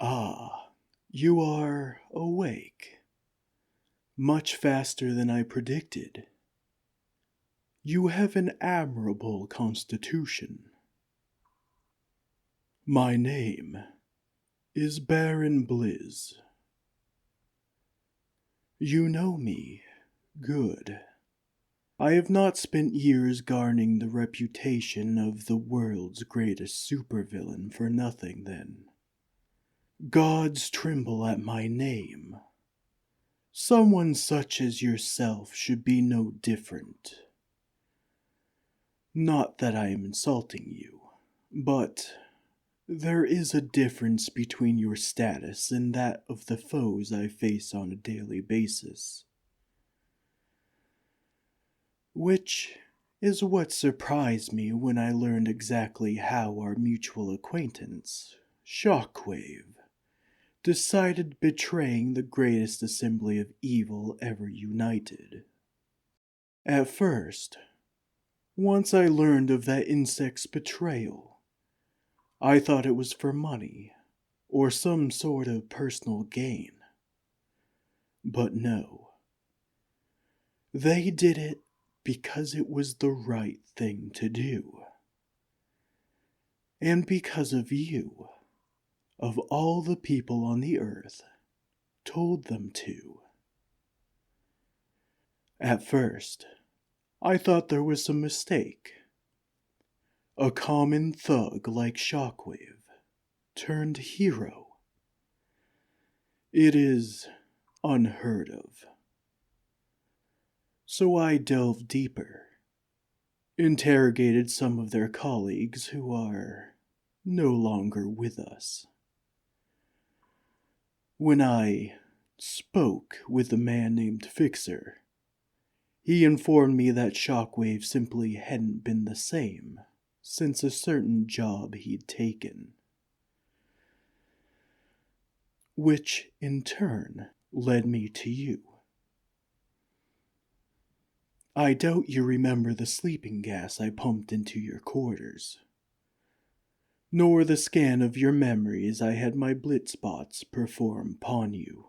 Ah, you are awake. Much faster than I predicted. You have an admirable constitution. My name is Baron Blizz. You know me. Good. I have not spent years garnering the reputation of the world's greatest supervillain for nothing, then. Gods tremble at my name. Someone such as yourself should be no different. Not that I am insulting you, but there is a difference between your status and that of the foes I face on a daily basis. Which is what surprised me when I learned exactly how our mutual acquaintance, Shockwave, decided betraying the greatest assembly of evil ever united. At first, once I learned of that insect's betrayal, I thought it was for money or some sort of personal gain. But no. They did it because it was the right thing to do. And because of you, of all the people on the earth, told them to. At first, I thought there was some mistake. A common thug like Shockwave turned hero. It is unheard of. So I delved deeper, interrogated some of their colleagues who are no longer with us. When I spoke with a man named Fixer, he informed me that Shockwave simply hadn't been the same since a certain job he'd taken. Which, in turn, led me to you. I doubt you remember the sleeping gas I pumped into your quarters, nor the scan of your memories I had my blitzbots perform upon you.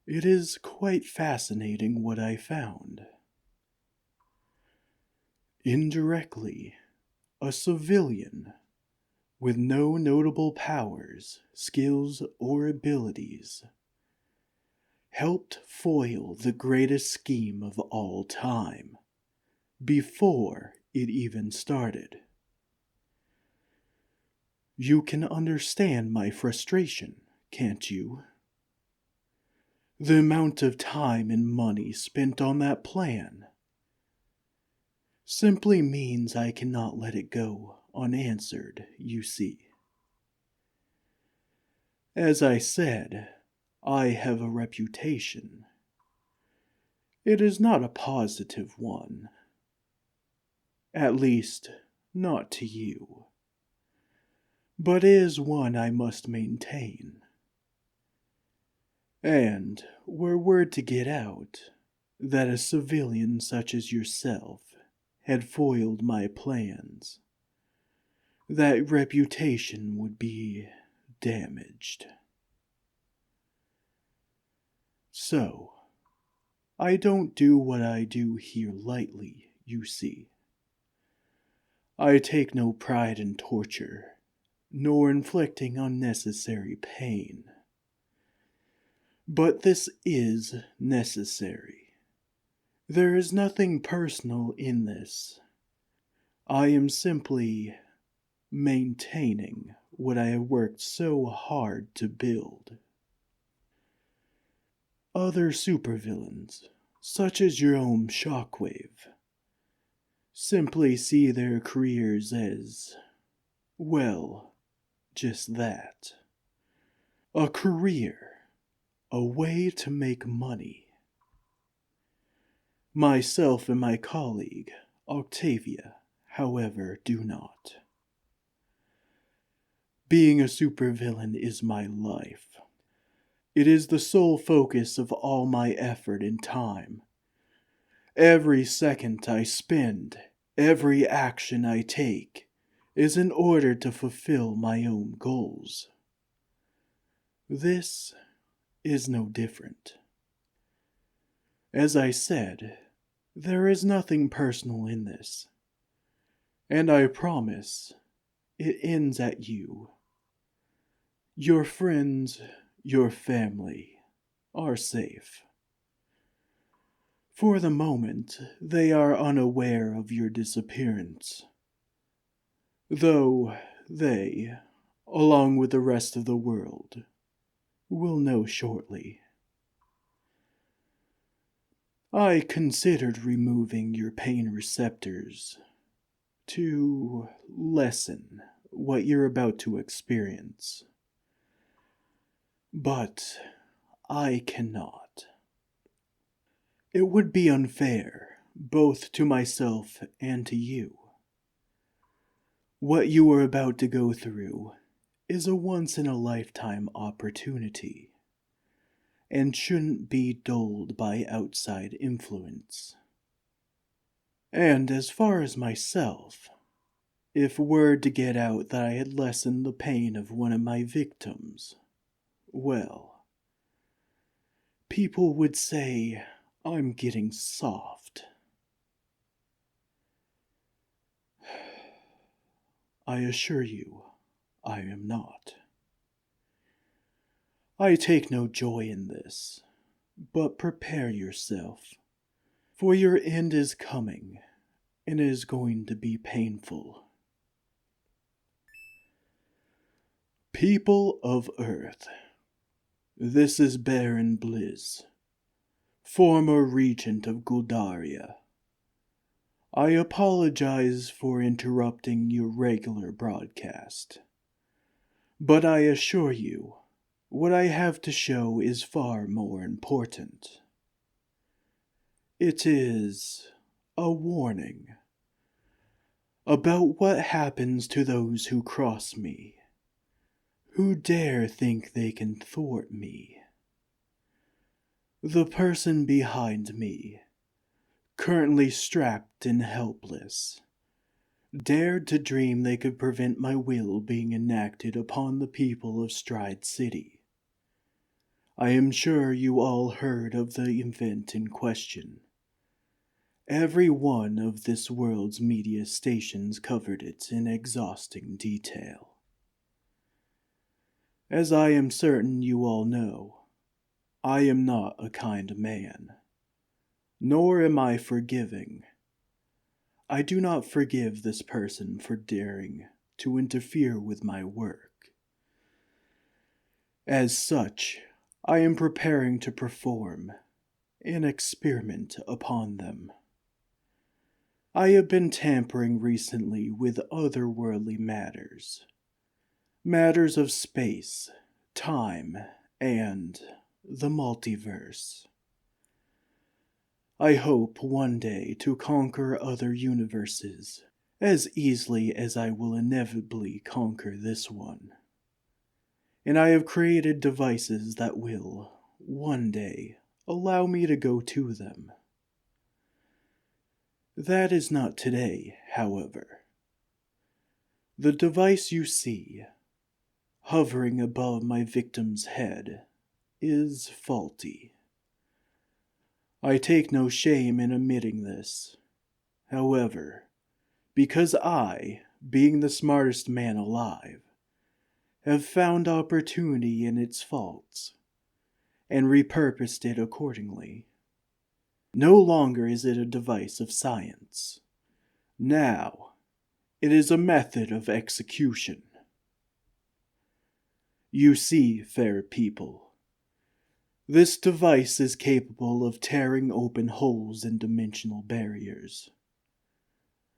It is quite fascinating what I found. Indirectly, a civilian with no notable powers, skills, or abilities helped foil the greatest scheme of all time before it even started. You can understand my frustration, can't you? The amount of time and money spent on that plan simply means I cannot let it go unanswered, you see. As I said, I have a reputation. It is not a positive one. At least, not to you. But is one I must maintain. And were word to get out that a civilian such as yourself had foiled my plans, that reputation would be damaged. So, I don't do what I do here lightly, you see. I take no pride in torture, nor inflicting unnecessary pain. But this is necessary. There is nothing personal in this. I am simply maintaining what I have worked so hard to build. Other supervillains, such as your own Shockwave, simply see their careers as, well, just that. A career. A way to make money. Myself and my colleague, Octavia, however, do not. Being a supervillain is my life. It is the sole focus of all my effort and time. Every second I spend, every action I take, is in order to fulfill my own goals. This is no different. As I said, there is nothing personal in this, and I promise it ends at you. Your friends, your family, are safe. For the moment, they are unaware of your disappearance, though they, along with the rest of the world, will know shortly. I considered removing your pain receptors to lessen what you're about to experience, but I cannot. It would be unfair, both to myself and to you. What you are about to go through is a once-in-a-lifetime opportunity, and shouldn't be dulled by outside influence. And as far as myself, if word to get out that I had lessened the pain of one of my victims, well, people would say I'm getting soft. I assure you, I am not. I take no joy in this, but prepare yourself, for your end is coming, and it is going to be painful. People of Earth, this is Baron Bliss, former regent of Guldaria. I apologize for interrupting your regular broadcast, but I assure you, what I have to show is far more important. It is a warning about what happens to those who cross me, who dare think they can thwart me. The person behind me, currently strapped and helpless, dared to dream they could prevent my will being enacted upon the people of Stride City. I am sure you all heard of the event in question. Every one of this world's media stations covered it in exhausting detail. As I am certain you all know, I am not a kind man, nor am I forgiving. I do not forgive this person for daring to interfere with my work. As such, I am preparing to perform an experiment upon them. I have been tampering recently with otherworldly matters. Matters of space, time, and the multiverse. I hope one day to conquer other universes as easily as I will inevitably conquer this one. And I have created devices that will, one day, allow me to go to them. That is not today, however. The device you see, hovering above my victim's head, is faulty. I take no shame in admitting this. However, because I, being the smartest man alive, have found opportunity in its faults, and repurposed it accordingly. No longer is it a device of science. Now, it is a method of execution. You see, fair people, this device is capable of tearing open holes in dimensional barriers,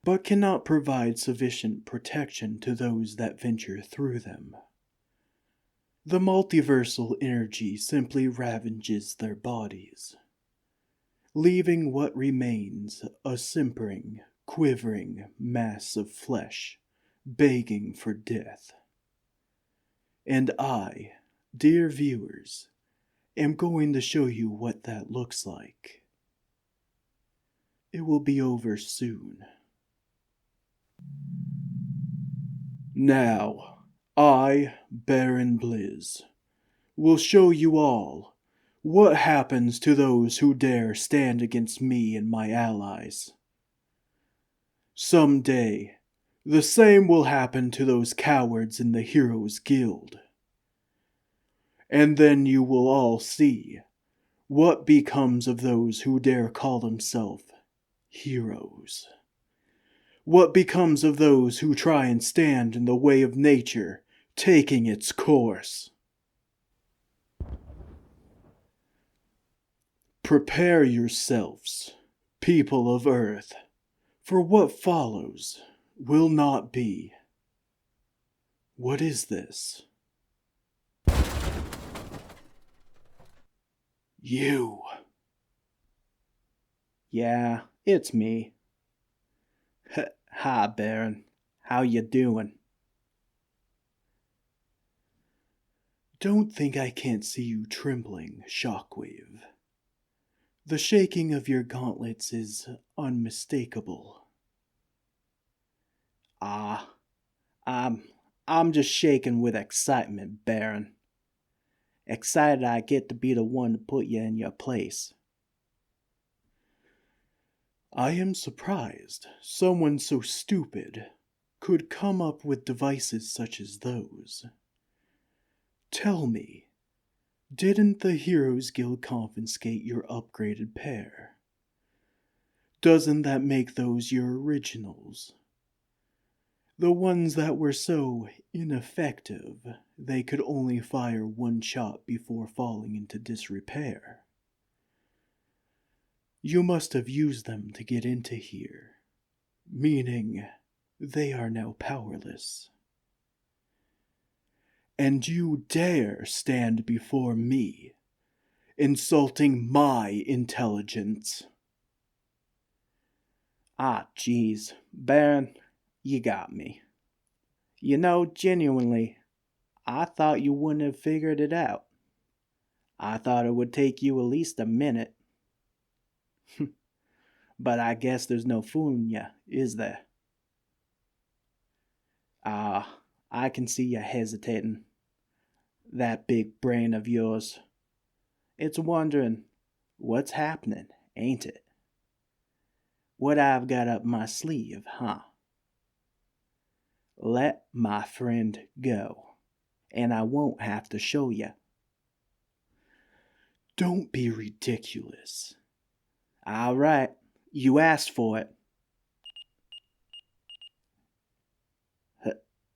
but cannot provide sufficient protection to those that venture through them. The multiversal energy simply ravages their bodies, leaving what remains a simpering, quivering mass of flesh, begging for death. And I, dear viewers, am going to show you what that looks like. It will be over soon. Now, I, Baron Blizz, will show you all what happens to those who dare stand against me and my allies. Someday, the same will happen to those cowards in the Heroes Guild. And then you will all see what becomes of those who dare call themselves heroes. What becomes of those who try and stand in the way of nature taking its course? Prepare yourselves, people of Earth, for what follows will not be. What is this? You. Yeah, it's me. Hi, Baron. How you doing? Don't think I can't see you trembling, Shockwave. The shaking of your gauntlets is unmistakable. Ah, I'm just shaking with excitement, Baron. Excited I get to be the one to put you in your place. I am surprised someone so stupid could come up with devices such as those. Tell me, didn't the Heroes Guild confiscate your upgraded pair? Doesn't that make those your originals? The ones that were so ineffective they could only fire one shot before falling into disrepair. You must have used them to get into here, meaning they are now powerless. And you dare stand before me, insulting my intelligence. Ah, jeez, Baron, you got me. You know, genuinely, I thought you wouldn't have figured it out. I thought it would take you at least a minute. But I guess there's no fooling ya, is there? I can see you hesitating. That big brain of yours. It's wondering what's happening, ain't it? What I've got up my sleeve, huh? Let my friend go, and I won't have to show you. Don't be ridiculous. All right, you asked for it.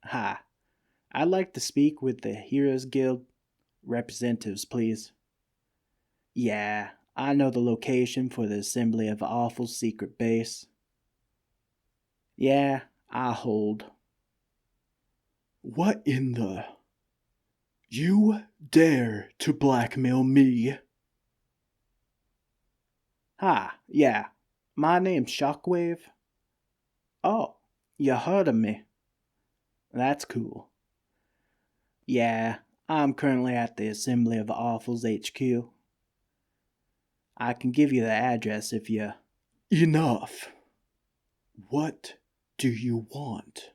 Hi, I'd like to speak with the Heroes Guild representatives, please. Yeah, I know the location for the Assembly of Awful's secret base. Yeah, I hold. What in the... You dare to blackmail me? Hi, yeah, my name's Shockwave. Oh, you heard of me. That's cool. Yeah, I'm currently at the Assembly of Awful's HQ. I can give you the address if you... Enough! What do you want?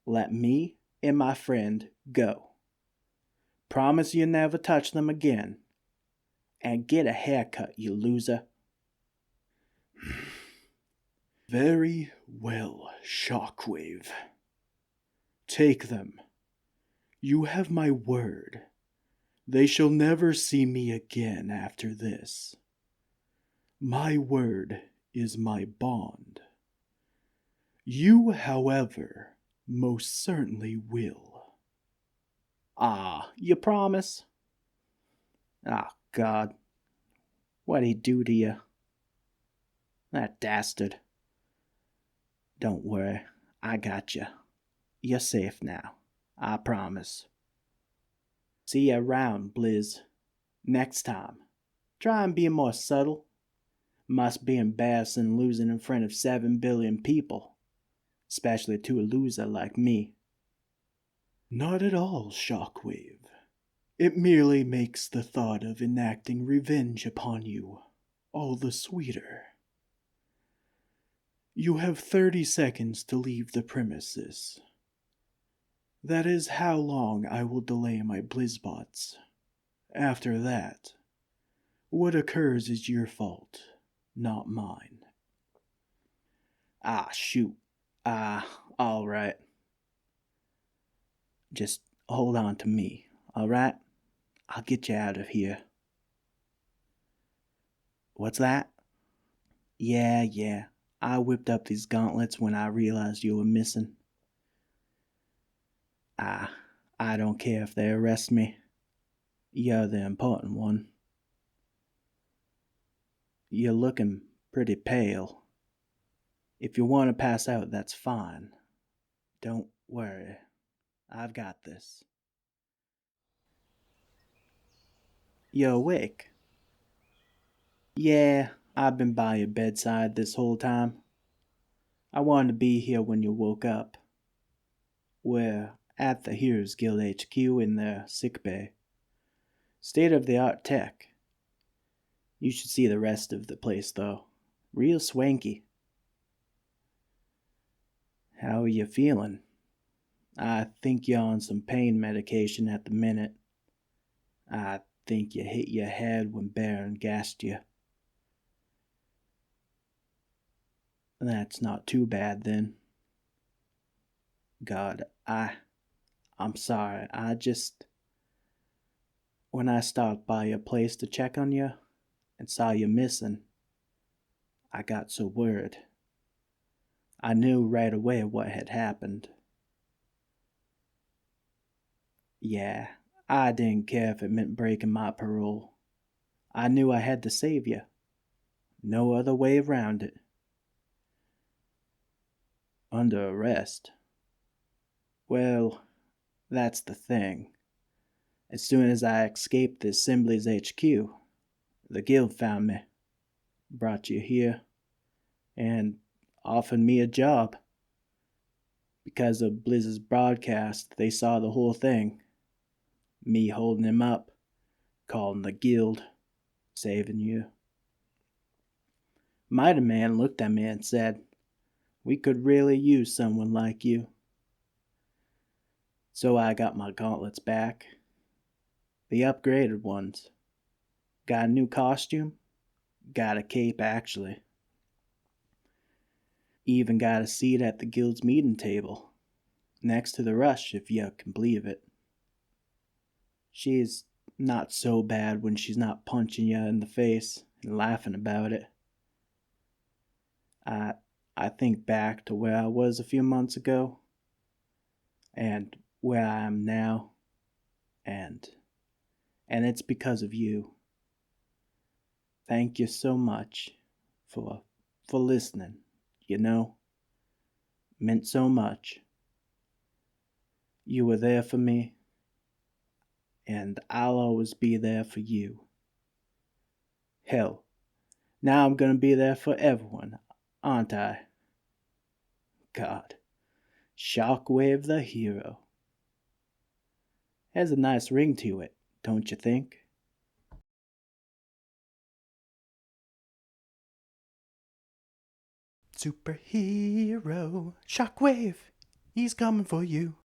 Let me and my friend go. Promise you never touch them again. And get a haircut, you loser. Very well, Shockwave. Take them. You have my word. They shall never see me again after this. My word is my bond. You, however, most certainly will. Ah, you promise? Ah, God. What'd he do to you? That dastard. Don't worry, I got you. You're safe now, I promise. See you around, Blizz. Next time, try and be more subtle. Must be embarrassing losing in front of 7 billion people, especially to a loser like me. Not at all, Shockwave. It merely makes the thought of enacting revenge upon you all the sweeter. You have 30 seconds to leave the premises. That is how long I will delay my blizzbots. After that, what occurs is your fault, not mine. Ah, shoot. Alright. Just hold on to me, alright? I'll get you out of here. What's that? Yeah. I whipped up these gauntlets when I realized you were missing. I don't care if they arrest me. You're the important one. You're looking pretty pale. If you want to pass out, that's fine. Don't worry. I've got this. You awake? Yeah, I've been by your bedside this whole time. I wanted to be here when you woke up. We're at the Heroes Guild HQ in their sickbay. State-of-the-art tech. You should see the rest of the place, though. Real swanky. How are you feeling? I think you're on some pain medication at the minute. I think you hit your head when Baron gassed you. That's not too bad then. God, I'm sorry. When I stopped by your place to check on you and saw you missing, I got so worried. I knew right away what had happened. Yeah, I didn't care if it meant breaking my parole. I knew I had to save you. No other way around it. Under arrest? Well, that's the thing. As soon as I escaped the Assembly's HQ, the guild found me, brought you here, and offered me a job. Because of Blizz's broadcast, they saw the whole thing. Me holding him up, calling the guild, saving you. Mighty Man looked at me and said, "We could really use someone like you." So I got my gauntlets back. The upgraded ones. Got a new costume. Got a cape, actually. Even got a seat at the guild's meeting table. Next to the Rush, if you can believe it. She's not so bad when she's not punching you in the face and laughing about it. I think back to where I was a few months ago, and where I am now, and it's because of you. Thank you so much for listening, you know? Meant so much. You were there for me, and I'll always be there for you. Hell, now I'm gonna be there for everyone, aren't I? God, Shockwave the hero. Has a nice ring to it, don't you think? Superhero Shockwave, he's coming for you.